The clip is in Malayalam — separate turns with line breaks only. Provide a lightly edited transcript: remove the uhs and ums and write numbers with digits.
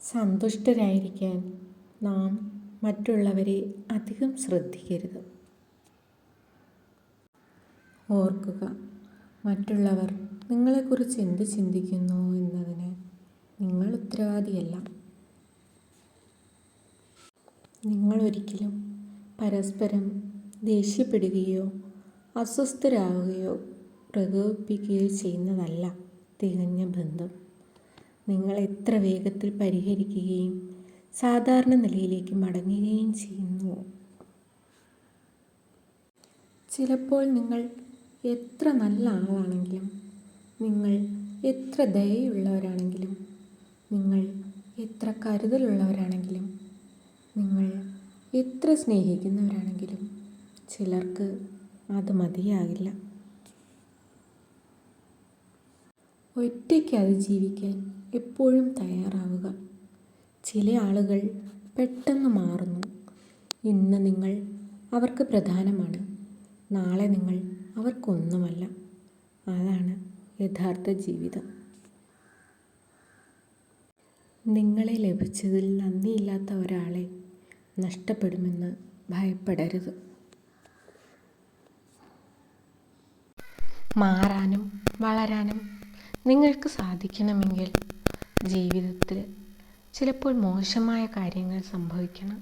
സന്തുഷ്ടരായിരിക്കാൻ നാം മറ്റുള്ളവരെ അധികം ശ്രദ്ധിക്കരുത്. ഓർക്കുക, മറ്റുള്ളവർ നിങ്ങളെക്കുറിച്ച് എന്ത് ചിന്തിക്കുന്നു എന്നതിന് നിങ്ങൾ ഉത്തരവാദിയല്ല. നിങ്ങളൊരിക്കലും പരസ്പരം ദേഷ്യപ്പെടുകയോ അസ്വസ്ഥരാകുകയോ പ്രകോപിപ്പിക്കുകയോ ചെയ്യുന്നതല്ല തികഞ്ഞ ബന്ധം. നിങ്ങൾ എത്ര വേഗത്തിൽ പരിഹരിക്കുകയും സാധാരണ നിലയിലേക്ക് മടങ്ങുകയും ചെയ്യുന്നു. ചിലപ്പോൾ നിങ്ങൾ എത്ര നല്ല ആളാണെങ്കിലും, നിങ്ങൾ എത്ര ദയയുള്ളവരാണെങ്കിലും, നിങ്ങൾ എത്ര കരുതലുള്ളവരാണെങ്കിലും, നിങ്ങൾ എത്ര സ്നേഹിക്കുന്നവരാണെങ്കിലും ചിലർക്ക് അത് മതിയാകില്ല. ഒറ്റയ്ക്ക് അതിജീവിക്കാൻ എപ്പോഴും തയ്യാറാവുക. ചില ആളുകൾ പെട്ടെന്ന് മാറുന്നു. ഇന്ന് നിങ്ങൾ അവർക്ക് പ്രധാനമാണ്, നാളെ നിങ്ങൾ അവർക്കൊന്നുമല്ല. അതാണ് യഥാർത്ഥ ജീവിതം. നിങ്ങളെ ലഭിച്ചതിൽ നന്ദിയില്ലാത്ത ഒരാളെ നഷ്ടപ്പെടുമെന്ന് ഭയപ്പെടരുത്. മാറാനും വളരാനും നിങ്ങൾക്ക് സാധിക്കണമെങ്കിൽ ജീവിതത്തിൽ ചിലപ്പോൾ മോശമായ കാര്യങ്ങൾ സംഭവിക്കണം.